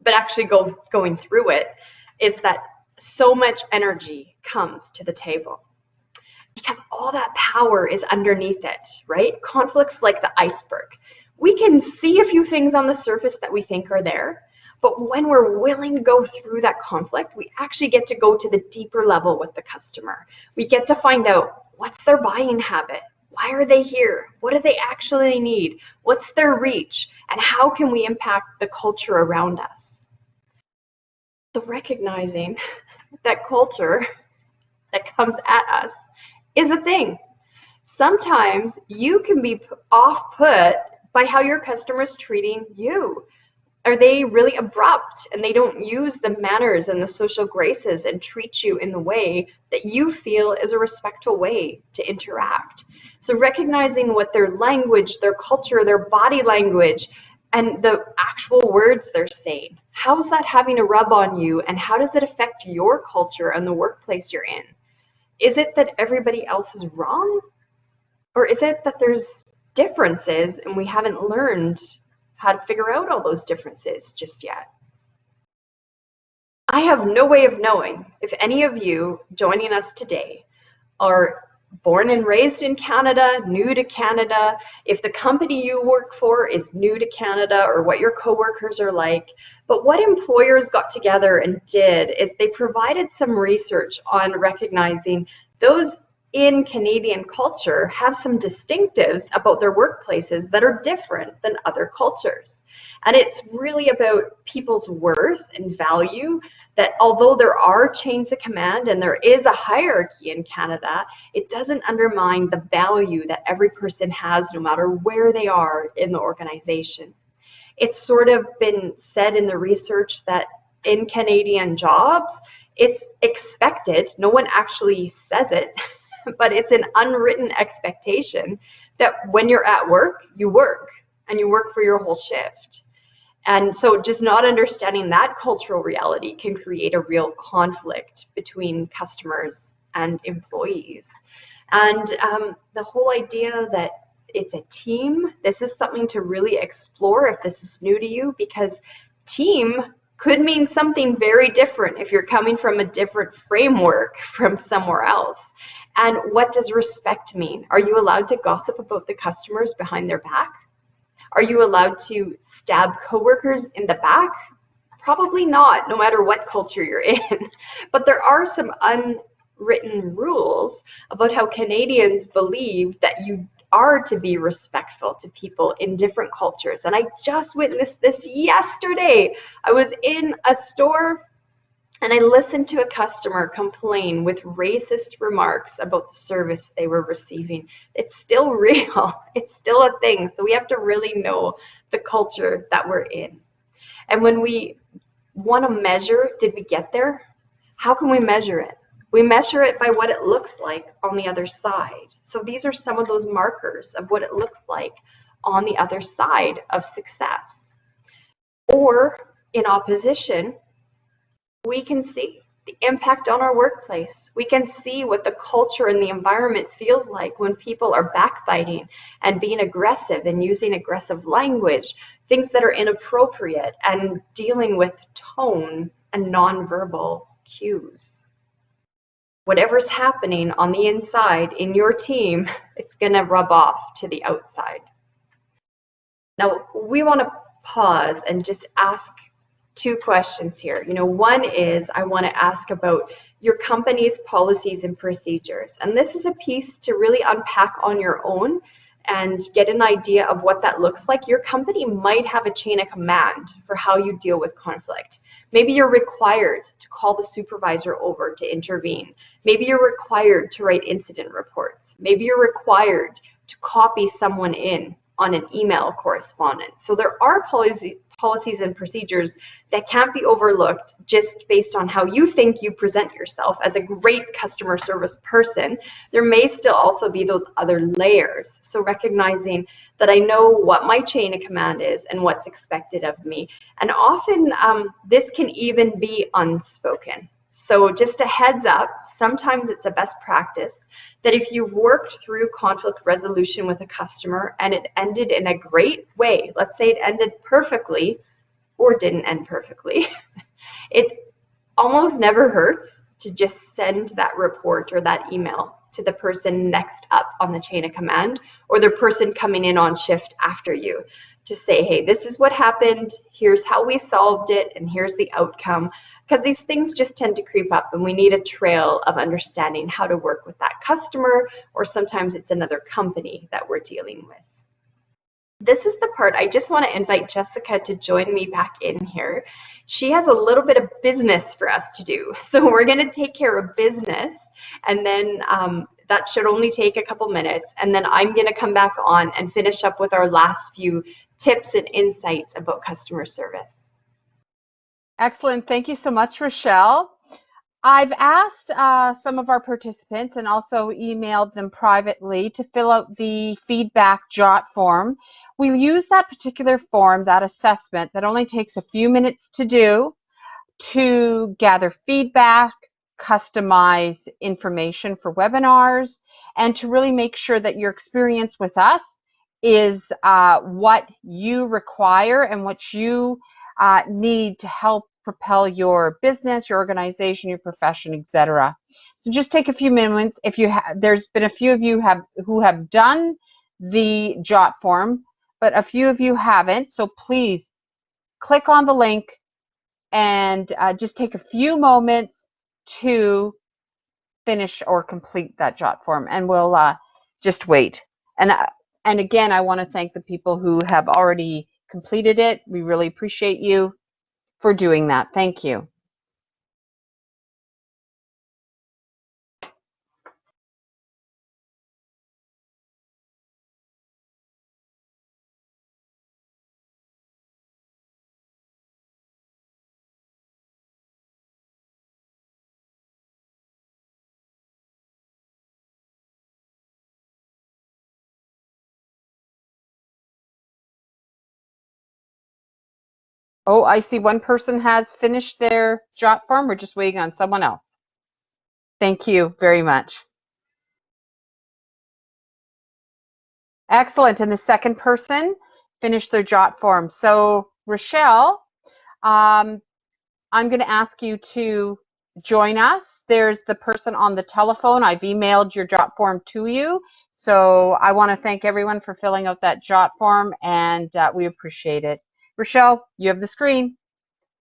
Speaker 2: but actually going through it, is that so much energy comes to the table. Because all that power is underneath it, right? Conflict's like the iceberg. We can see a few things on the surface that we think are there, but when we're willing to go through that conflict, we actually get to go to the deeper level with the customer. We get to find out what's their buying habit. Why are they here? What do they actually need? What's their reach? And how can we impact the culture around us? So recognizing that culture that comes at us is a thing. Sometimes you can be off-put by how your customer's treating you. Are they really abrupt and they don't use the manners and the social graces and treat you in the way that you feel is a respectful way to interact? So recognizing what their language, their culture, their body language, and the actual words they're saying. How's that having a rub on you, and how does it affect your culture and the workplace you're in? Is it that everybody else is wrong? Or is it that there's differences and we haven't learned how to figure out all those differences just yet? I have no way of knowing if any of you joining us today are born and raised in Canada, new to Canada, if the company you work for is new to Canada, or what your coworkers are like. But what employers got together and did is they provided some research on recognizing those in Canadian culture have some distinctives about their workplaces that are different than other cultures. And it's really about people's worth and value, that although there are chains of command and there is a hierarchy in Canada, it doesn't undermine the value that every person has no matter where they are in the organization. It's sort of been said in the research that in Canadian jobs, it's expected, no one actually says it, but it's an unwritten expectation that when you're at work, and you work for your whole shift. And so just not understanding that cultural reality can create a real conflict between customers and employees. And the whole idea that it's a team, this is something to really explore if this is new to you, because team could mean something very different if you're coming from a different framework from somewhere else. And what does respect mean? Are you allowed to gossip about the customers behind their back? Are you allowed to stab coworkers in the back? Probably not, no matter what culture you're in. But there are some unwritten rules about how Canadians believe that you are to be respectful to people in different cultures. And I just witnessed this yesterday. I was in a store and I listened to a customer complain with racist remarks about the service they were receiving. It's still real. It's still a thing. So we have to really know the culture that we're in. And when we want to measure, did we get there? How can we measure it? We measure it by what it looks like on the other side. So these are some of those markers of what it looks like on the other side of success. Or in opposition, we can see the impact on our workplace. We can see what the culture and the environment feels like when people are backbiting and being aggressive and using aggressive language, things that are inappropriate, and dealing with tone and nonverbal cues. Whatever's happening on the inside in your team, it's going to rub off to the outside. Now, we want to pause and just ask two questions here. One is I want to ask about your company's policies and procedures. And this is a piece to really unpack on your own and get an idea of what that looks like. Your company might have a chain of command for how you deal with conflict. Maybe you're required to call the supervisor over to intervene. Maybe you're required to write incident reports. Maybe you're required to copy someone in on an email correspondence. So there are policies and procedures that can't be overlooked just based on how you think you present yourself as a great customer service person. There may still also be those other layers. So recognizing that I know what my chain of command is and what's expected of me. And often this can even be unspoken. So just a heads up, sometimes it's a best practice that if you've worked through conflict resolution with a customer and it ended in a great way, let's say it ended perfectly or didn't end perfectly, it almost never hurts to just send that report or that email to the person next up on the chain of command or the person coming in on shift after you to say, hey, this is what happened, here's how we solved it, and here's the outcome. Because these things just tend to creep up and we need a trail of understanding how to work with that customer, or sometimes it's another company that we're dealing with. This is the part I just want to invite Jessica to join me back in here. She has a little bit of business for us to do. So we're going to take care of business, and then that should only take a couple minutes. And then I'm going to come back on and finish up with our last few tips and insights about customer service.
Speaker 1: Excellent. Thank you so much, Rochelle. I've asked some of our participants and also emailed them privately to fill out the feedback jot form. We use that particular form, that assessment, that only takes a few minutes to do, to gather feedback, customize information for webinars, and to really make sure that your experience with us is what you require and what you need to help propel your business, your organization, your profession, etc. So just take a few moments. If you there's been a few of you who have done the jot form, but a few of you haven't. So please click on the link and just take a few moments to finish or complete that jot form, and we'll just wait. And again, I want to thank the people who have already completed it. We really appreciate you for doing that. Thank you. Oh, I see one person has finished their jot form. We're just waiting on someone else. Thank you very much. Excellent. And the second person finished their jot form. So, Rochelle, I'm going to ask you to join us. There's the person on the telephone. I've emailed your jot form to you. So I want to thank everyone for filling out that jot form, and we appreciate it. Rochelle, you have the screen.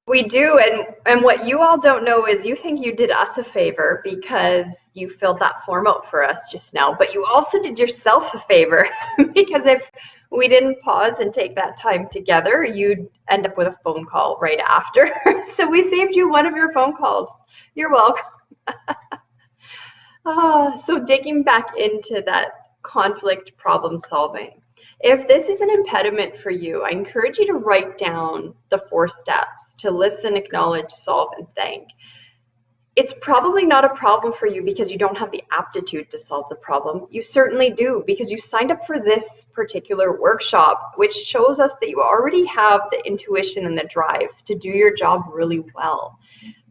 Speaker 2: We do, and what you all don't know is you think you did us a favor because you filled that form out for us just now, but you also did yourself a favor because if we didn't pause and take that time together, you'd end up with a phone call right after. So we saved you one of your phone calls. You're welcome. So digging back into that conflict problem solving. If this is an impediment for you, I encourage you to write down the 4 steps to listen, acknowledge, solve, and thank. It's probably not a problem for you because you don't have the aptitude to solve the problem. You certainly do because you signed up for this particular workshop, which shows us that you already have the intuition and the drive to do your job really well.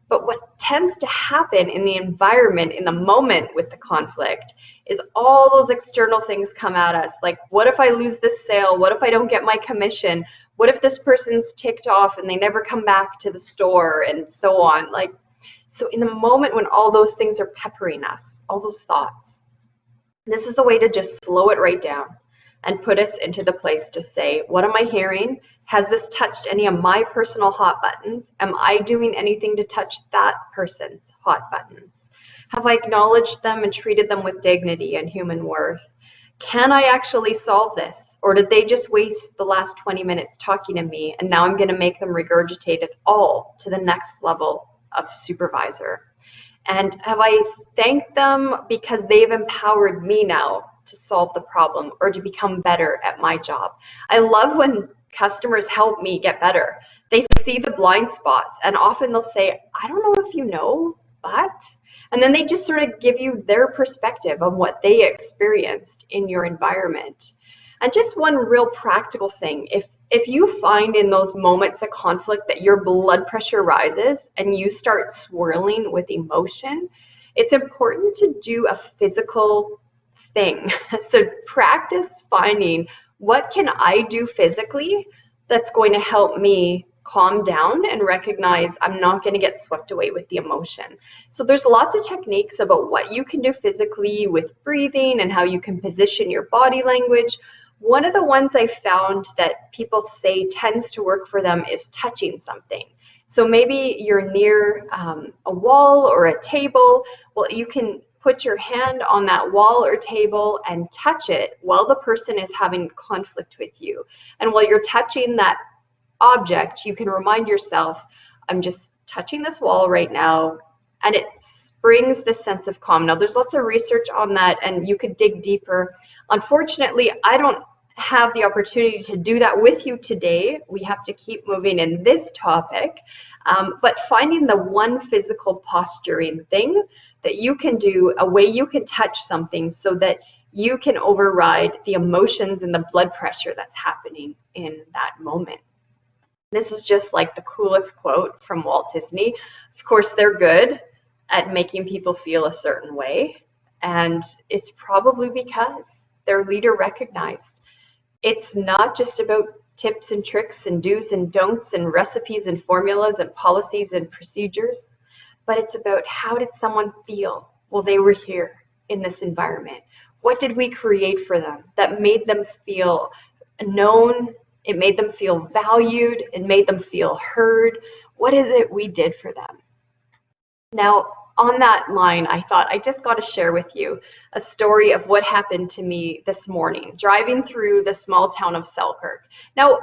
Speaker 2: But what tends to happen in the environment, in the moment with the conflict, is all those external things come at us. Like, what if I lose this sale? What if I don't get my commission? What if this person's ticked off and they never come back to the store, and so on? So in the moment when all those things are peppering us, all those thoughts, this is a way to just slow it right down and put us into the place to say, what am I hearing? Has this touched any of my personal hot buttons? Am I doing anything to touch that person's hot buttons? Have I acknowledged them and treated them with dignity and human worth? Can I actually solve this? Or did they just waste the last 20 minutes talking to me and now I'm going to make them regurgitate it all to the next level of supervisor? And have I thanked them because they've empowered me now to solve the problem or to become better at my job? I love when customers help me get better. They see the blind spots and often they'll say, I don't know if you know, but, and then they just sort of give you their perspective on what they experienced in your environment. And just one real practical thing, if you find in those moments of conflict that your blood pressure rises and you start swirling with emotion, it's important to do a physical thing. So practice finding what can I do physically that's going to help me calm down and recognize I'm not going to get swept away with the emotion. So there's lots of techniques about what you can do physically with breathing and how you can position your body language. One of the ones I found that people say tends to work for them is touching something. So maybe you're near a wall or a table. Well, you can put your hand on that wall or table and touch it while the person is having conflict with you. And while you're touching that object, you can remind yourself, I'm just touching this wall right now, and it brings this sense of calm. Now, there's lots of research on that, and you could dig deeper. Unfortunately, I don't have the opportunity to do that with you today. We have to keep moving in this topic, but finding the one physical posturing thing that you can do, a way you can touch something so that you can override the emotions and the blood pressure that's happening in that moment. This is just like the coolest quote from Walt Disney. Of course, they're good. at making people feel a certain way. And it's probably because their leader recognized it's not just about tips and tricks and do's and don'ts and recipes and formulas and policies and procedures, but it's about how did someone feel while they were here in this environment? What did we create for them that made them feel known? It made them feel valued. It made them feel heard. What is it we did for them? Now, on that line, I thought I just got to share with you a story of what happened to me this morning, driving through the small town of Selkirk. Now,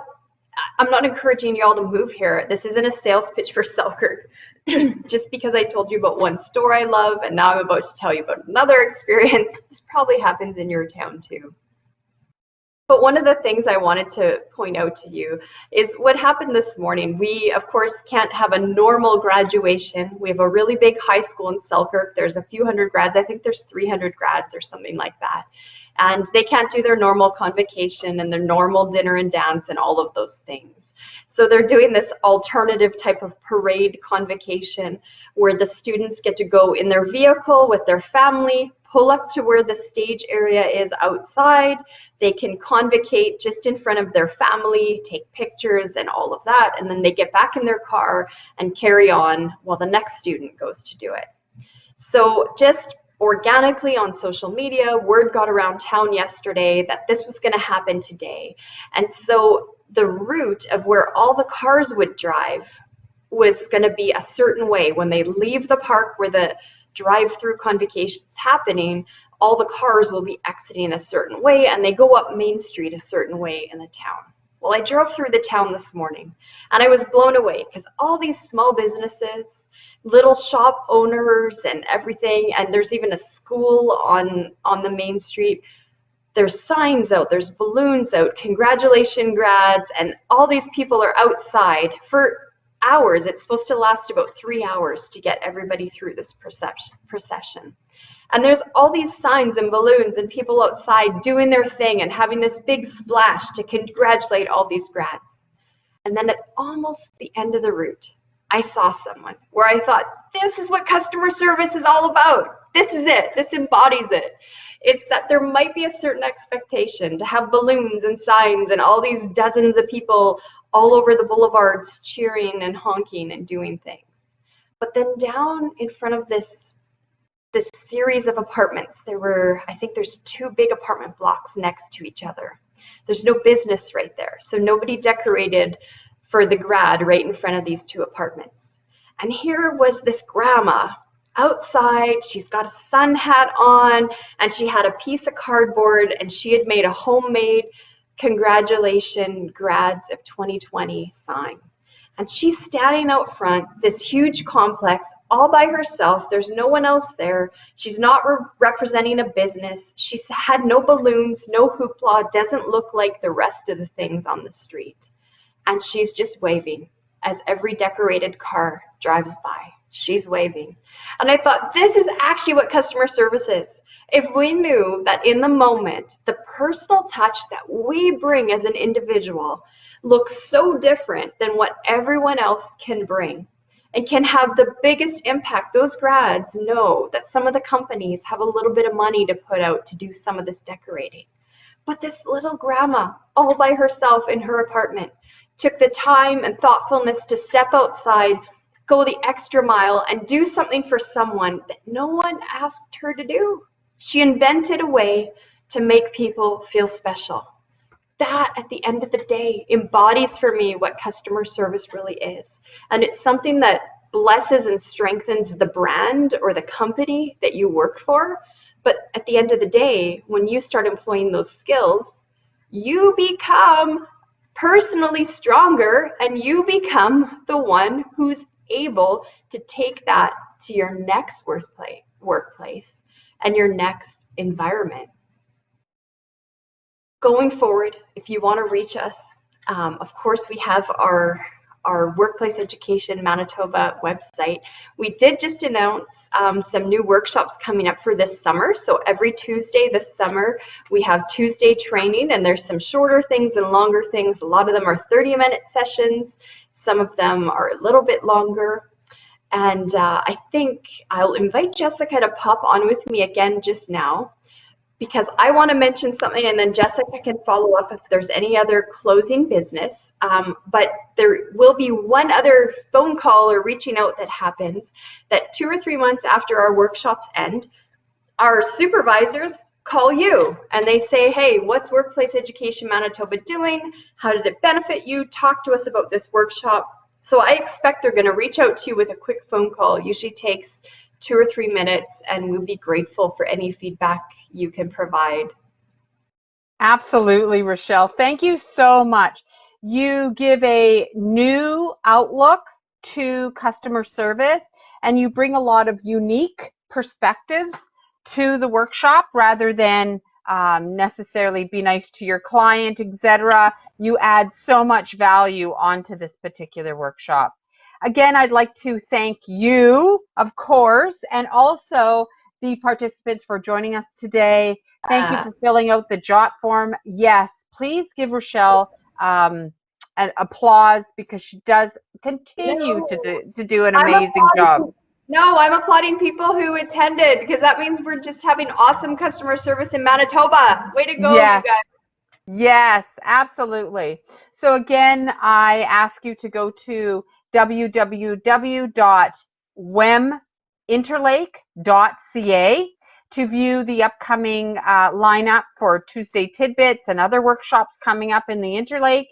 Speaker 2: I'm not encouraging you all to move here. This isn't a sales pitch for Selkirk. Just because I told you about one store I love and now I'm about to tell you about another experience, this probably happens in your town too. But one of the things I wanted to point out to you is what happened this morning. We, of course, can't have a normal graduation. We have a really big high school in Selkirk. There's a few hundred grads. I think there's 300 grads or something like that. And they can't do their normal convocation and their normal dinner and dance and all of those things. So they're doing this alternative type of parade convocation where the students get to go in their vehicle with their family, pull up to where the stage area is outside. They can convocate just in front of their family, take pictures and all of that, and then they get back in their car and carry on while the next student goes to do it. So just organically on social media, word got around town yesterday that this was going to happen today. And so the route of where all the cars would drive was going to be a certain way. When they leave the park where the drive-through convocation is happening, all the cars will be exiting a certain way and they go up Main Street a certain way in the town. Well, I drove through the town this morning and I was blown away because all these small businesses, little shop owners and everything, and there's even a school on the Main Street. There's signs out, there's balloons out, congratulations grads, and all these people are outside for hours. It's supposed to last about 3 hours to get everybody through this procession. And there's all these signs and balloons and people outside doing their thing and having this big splash to congratulate all these grads. And then at almost the end of the route, I saw someone where I thought, this is what customer service is all about. This is it. This embodies it. It's that there might be a certain expectation to have balloons and signs and all these dozens of people all over the boulevards cheering and honking and doing things. But then down in front of this series of apartments, I think there's 2 big apartment blocks next to each other. There's no business right there. So nobody decorated for the grad right in front of these 2 apartments. And here was this grandma outside. She's got a sun hat on and she had a piece of cardboard and she had made a homemade congratulations grads of 2020 sign. And she's standing out front, this huge complex, all by herself. There's no one else there. She's not representing a business. She's had no balloons, no hoopla, doesn't look like the rest of the things on the street. And she's just waving as every decorated car drives by. She's waving. And I thought, this is actually what customer service is. If we knew that in the moment, the personal touch that we bring as an individual looks so different than what everyone else can bring and can have the biggest impact, those grads know that some of the companies have a little bit of money to put out to do some of this decorating. But this little grandma, all by herself in her apartment, took the time and thoughtfulness to step outside, go the extra mile, and do something for someone that no one asked her to do. She invented a way to make people feel special. That, at the end of the day, embodies for me what customer service really is. And it's something that blesses and strengthens the brand or the company that you work for. But at the end of the day, when you start employing those skills, you become personally stronger and you become the one who's able to take that to your next workplace and your next environment. Going forward, if you want to reach us, of course we have our Workplace Education Manitoba website. We did just announce some new workshops coming up for this summer. So every Tuesday this summer, we have Tuesday training, and there's some shorter things and longer things. A lot of them are 30-minute sessions. Some of them are a little bit longer. And I think I'll invite Jessica to pop on with me again just now, because I want to mention something, and then Jessica can follow up if there's any other closing business. But there will be one other phone call or reaching out that happens, that 2 or 3 months after our workshops end, our supervisors call you and they say, hey, what's Workplace Education Manitoba doing? How did it benefit you? Talk to us about this workshop. So I expect they're going to reach out to you with a quick phone call. It usually takes 2 or 3 minutes, and we'll be grateful for any feedback you can provide.
Speaker 1: Absolutely, Rochelle. Thank you so much. You give a new outlook to customer service, and you bring a lot of unique perspectives to the workshop rather than necessarily be nice to your client, etc. You add so much value onto this particular workshop. Again, I'd like to thank you, of course, and also the participants for joining us today. Thank you for filling out the JOT form. Yes, please give Rochelle an applause, because she does continue to do an amazing job.
Speaker 2: No, I'm applauding people who attended, because that means we're just having awesome customer service in Manitoba. Way to go,
Speaker 1: Yes.
Speaker 2: you guys.
Speaker 1: Yes, absolutely. So again, I ask you to go to www.weminterlake.ca to view the upcoming lineup for Tuesday Tidbits and other workshops coming up in the Interlake.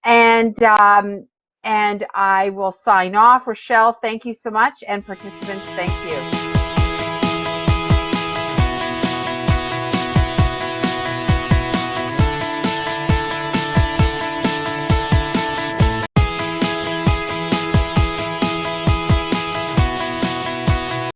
Speaker 1: And I will sign off. Rochelle, thank you so much. And participants, thank you.